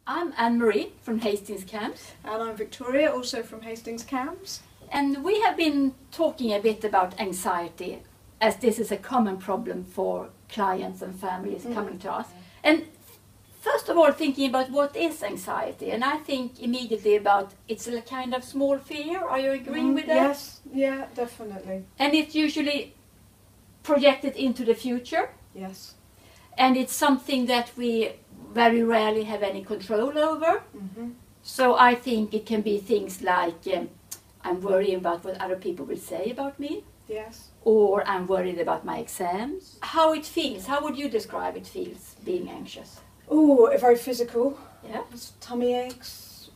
I'm Anne-Marie from Hastings Camps. And I'm Victoria, also from Hastings Camps. And we have been talking a bit about anxiety, as this is a common problem for clients and families coming to us. And first of all, thinking about what is anxiety, and I think immediately about it's a kind of small fear. Are you agreeing with that? Yes, yeah, definitely. And it's usually projected into the future. Yes. And it's something that we very rarely have any control over. So I think it can be things like I'm worried about what other people will say about me. Yes. Or I'm worried about my exams. How it feels, how would you describe it feels being anxious? Oh, very physical. Yeah. Tummy aches,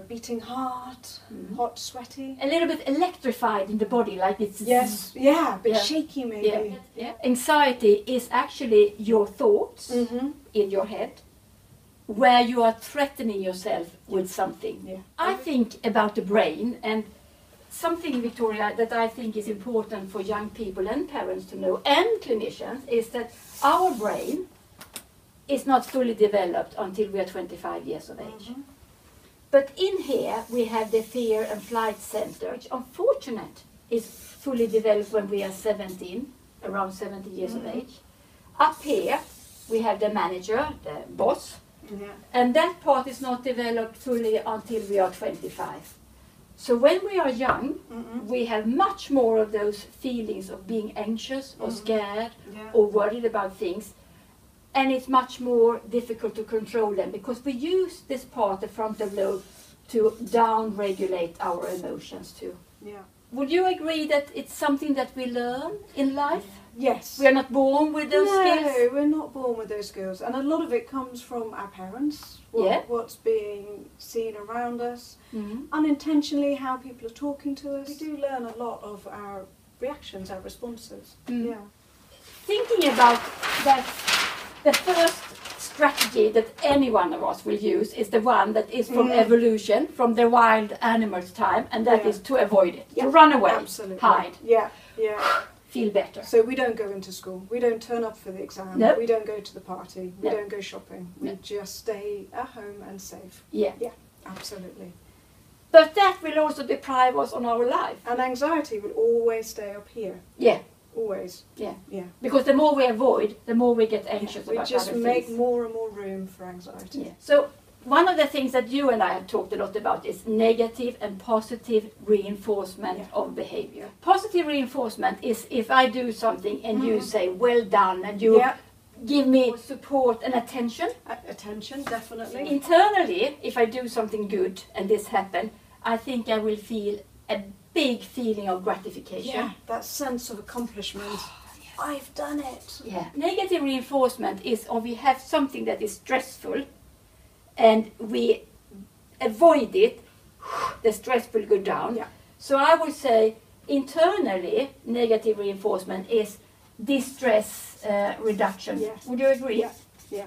beating heart, hot, sweaty. A little bit electrified in the body, like it's... Yes, yeah, a bit shaky maybe. Yeah. Anxiety is actually your thoughts in your head, where you are threatening yourself with something. Yeah. I think about the brain, and something, Victoria, that I think is important for young people and parents to know, and clinicians, is that our brain is not fully developed until we are 25 years of age. But in here we have the fear and flight center, which unfortunately is fully developed when we are 17, around 70 years of age. Up here we have the manager, the boss, and that part is not developed fully until we are 25. So when we are young, we have much more of those feelings of being anxious or scared or worried about things. And it's much more difficult to control them because we use this part, the frontal lobe, to down-regulate our emotions too. Yeah. Would you agree that it's something that we learn in life? Yes. We are not born with those skills? No, we're not born with those skills. And a lot of it comes from our parents, what's being seen around us, unintentionally how people are talking to us. We do learn a lot of our reactions, our responses. Yeah. Thinking about that, the first strategy that any one of us will use is the one that is from evolution, from the wild animals' time, and that is to avoid it, to run away, hide, feel better. So we don't go into school, we don't turn up for the exam, we don't go to the party, we don't go shopping, we just stay at home and safe. Yeah, absolutely. But that will also deprive us on our life. And anxiety will always stay up here. Yeah. Always. Yeah. Because the more we avoid, the more we get anxious about other things. We just make more and more room for anxiety. Yeah. So one of the things that you and I have talked a lot about is negative and positive reinforcement of behavior. Positive reinforcement is if I do something and you say, well done, and you give me support and attention. Attention, definitely. Internally, if I do something good and this happens, I think I will feel a big feeling of gratification. Yeah, that sense of accomplishment. I've done it. Yeah. Negative reinforcement is when we have something that is stressful and we avoid it, the stress will go down. Yeah. So I would say internally negative reinforcement is distress reduction. Yes. Would you agree? Yeah. Yeah.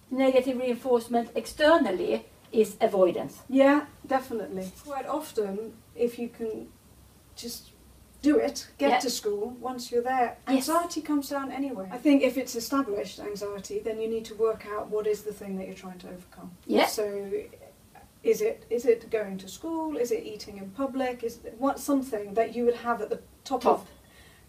Negative reinforcement externally is avoidance. Yeah, definitely. Quite often, if you can just do it, get to school, once you're there, anxiety comes down anyway. I think if it's established anxiety, then you need to work out what is the thing that you're trying to overcome. Yeah. So is it going to school? Is it eating in public? Is it something that you would have at the top of?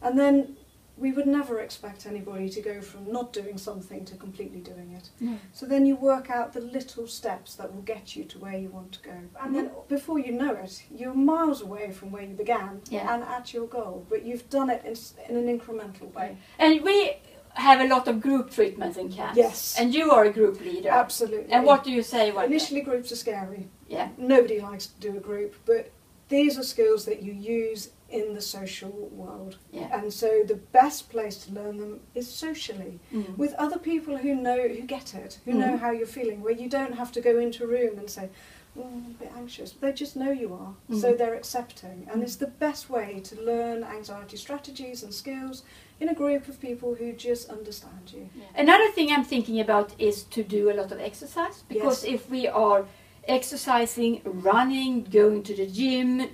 And then we would never expect anybody to go from not doing something to completely doing it. So then you work out the little steps that will get you to where you want to go. And then before you know it, you're miles away from where you began and at your goal. But you've done it in an incremental way. And we have a lot of group treatments in camps. Yes. And you are a group leader. Absolutely. And what do you say about Initially, groups are scary. Yeah. Nobody likes to do a group, but these are skills that you use in the social world. Yeah. And so the best place to learn them is socially, with other people who get it, who know how you're feeling, where you don't have to go into a room and say, I'm a bit anxious. They just know you are, so they're accepting. And it's the best way to learn anxiety strategies and skills in a group of people who just understand you. Yeah. Another thing I'm thinking about is to do a lot of exercise, because if we are exercising, running, going to the gym,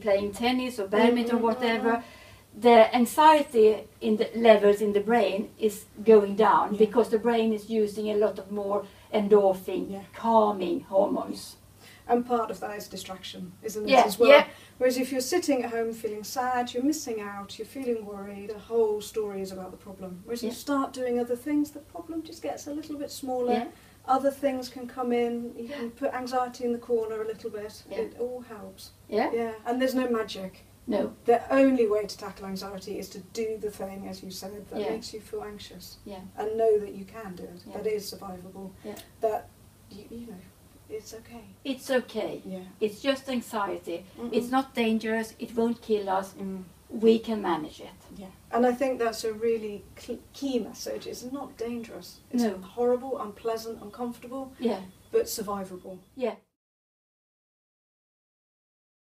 playing tennis or badminton or whatever, the anxiety in the levels in the brain is going down because the brain is using a lot of more endorphin, calming hormones. And part of that is distraction, isn't it, Yeah, as well? yeah. Whereas if you're sitting at home feeling sad, you're missing out, you're feeling worried, the whole story is about the problem. Whereas you start doing other things, the problem just gets a little bit smaller. Yeah. Other things can come in, you can put anxiety in the corner a little bit. Yeah. It all helps. Yeah. Yeah, and there's no magic. No. The only way to tackle anxiety is to do the thing, as you said, that makes you feel anxious. Yeah. And know that you can do it, Yeah. that is survivable, Yeah. that, you know, it's okay. It's okay. Yeah. It's just anxiety. It's not dangerous. It won't kill us. We can manage it. Yeah. And I think that's a really key message. It's not dangerous. It's horrible, unpleasant, uncomfortable, Yeah. but survivable. Yeah.